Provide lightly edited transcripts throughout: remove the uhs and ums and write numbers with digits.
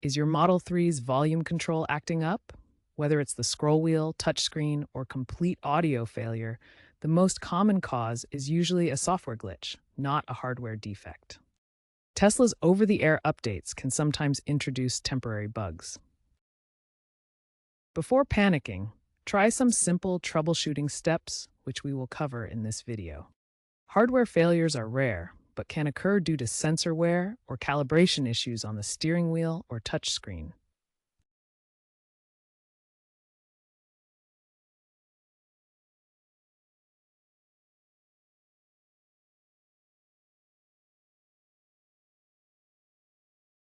Is your Model 3's volume control acting up? Whether it's the scroll wheel, touchscreen, or complete audio failure, the most common cause is usually a software glitch, not a hardware defect. Tesla's over-the-air updates can sometimes introduce temporary bugs. Before panicking, try some simple troubleshooting steps, which we will cover in this video. Hardware failures are rare, but can occur due to sensor wear or calibration issues on the steering wheel or touchscreen.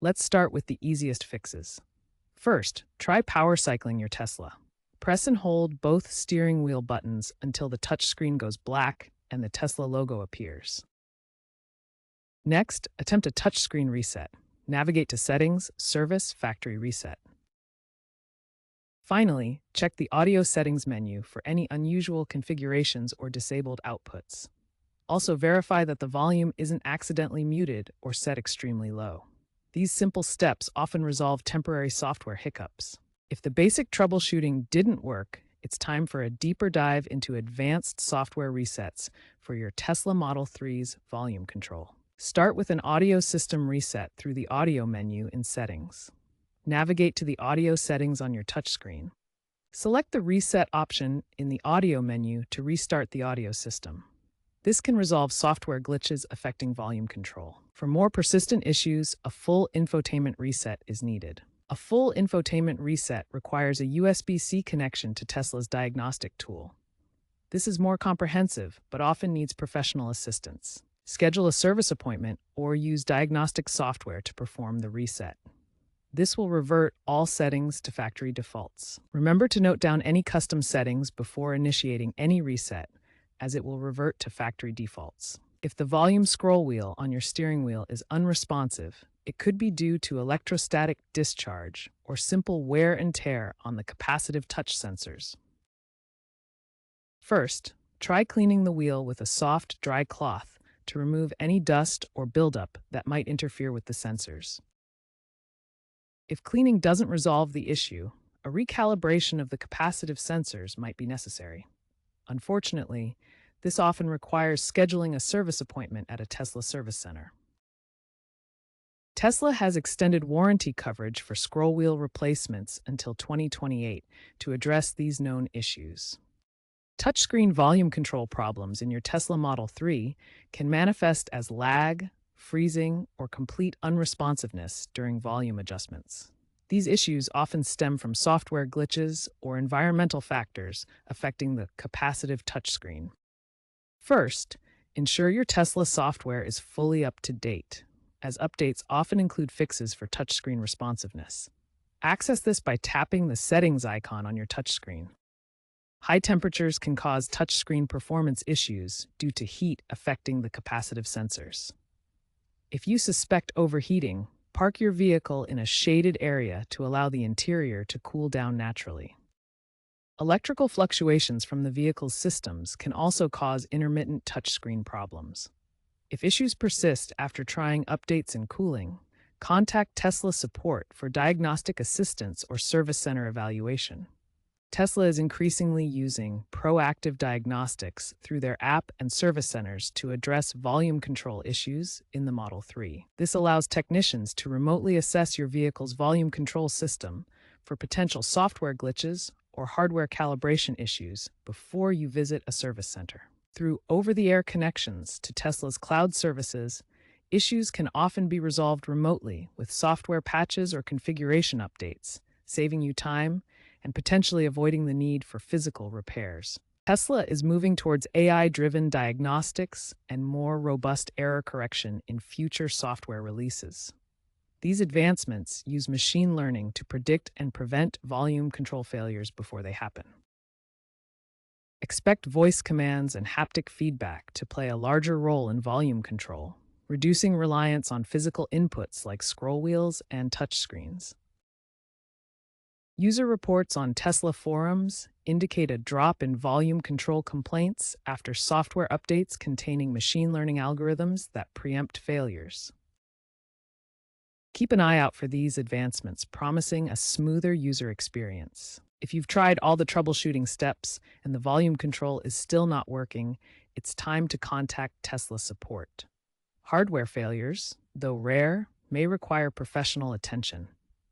Let's start with the easiest fixes. First, try power cycling your Tesla. Press and hold both steering wheel buttons until the touchscreen goes black and the Tesla logo appears. Next, attempt a touchscreen reset. Navigate to Settings, Service, Factory Reset. Finally, check the Audio Settings menu for any unusual configurations or disabled outputs. Also, verify that the volume isn't accidentally muted or set extremely low. These simple steps often resolve temporary software hiccups. If the basic troubleshooting didn't work, it's time for a deeper dive into advanced software resets for your Tesla Model 3's volume control. Start with an audio system reset through the Audio menu in Settings. Navigate to the Audio settings on your touchscreen. Select the Reset option in the Audio menu to restart the audio system. This can resolve software glitches affecting volume control. For more persistent issues, a full infotainment reset is needed. A full infotainment reset requires a USB-C connection to Tesla's diagnostic tool. This is more comprehensive, but often needs professional assistance. Schedule a service appointment or use diagnostic software to perform the reset. This will revert all settings to factory defaults. Remember to note down any custom settings before initiating any reset, as it will revert to factory defaults. If the volume scroll wheel on your steering wheel is unresponsive, it could be due to electrostatic discharge or simple wear and tear on the capacitive touch sensors. First, try cleaning the wheel with a soft, dry cloth to remove any dust or buildup that might interfere with the sensors. If cleaning doesn't resolve the issue, a recalibration of the capacitive sensors might be necessary. Unfortunately, this often requires scheduling a service appointment at a Tesla service center. Tesla has extended warranty coverage for scroll wheel replacements until 2028 to address these known issues. Touchscreen volume control problems in your Tesla Model 3 can manifest as lag, freezing, or complete unresponsiveness during volume adjustments. These issues often stem from software glitches or environmental factors affecting the capacitive touchscreen. First, ensure your Tesla software is fully up to date, as updates often include fixes for touchscreen responsiveness. Access this by tapping the settings icon on your touchscreen. High temperatures can cause touchscreen performance issues due to heat affecting the capacitive sensors. If you suspect overheating, park your vehicle in a shaded area to allow the interior to cool down naturally. Electrical fluctuations from the vehicle's systems can also cause intermittent touchscreen problems. If issues persist after trying updates and cooling, contact Tesla support for diagnostic assistance or service center evaluation. Tesla is increasingly using proactive diagnostics through their app and service centers to address volume control issues in the Model 3. This allows technicians to remotely assess your vehicle's volume control system for potential software glitches or hardware calibration issues before you visit a service center. Through over-the-air connections to Tesla's cloud services, issues can often be resolved remotely with software patches or configuration updates, saving you time and potentially avoiding the need for physical repairs. Tesla is moving towards AI-driven diagnostics and more robust error correction in future software releases. These advancements use machine learning to predict and prevent volume control failures before they happen. Expect voice commands and haptic feedback to play a larger role in volume control, reducing reliance on physical inputs like scroll wheels and touchscreens. User reports on Tesla forums indicate a drop in volume control complaints after software updates containing machine learning algorithms that preempt failures. Keep an eye out for these advancements, promising a smoother user experience. If you've tried all the troubleshooting steps and the volume control is still not working, it's time to contact Tesla support. Hardware failures, though rare, may require professional attention.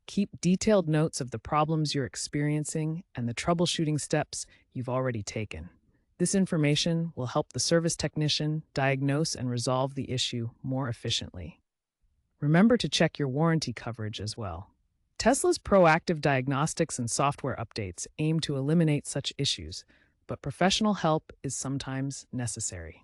Keep detailed notes of the problems you're experiencing and the troubleshooting steps you've already taken. This information will help the service technician diagnose and resolve the issue more efficiently. Remember to check your warranty coverage as well. Tesla's proactive diagnostics and software updates aim to eliminate such issues, but professional help is sometimes necessary.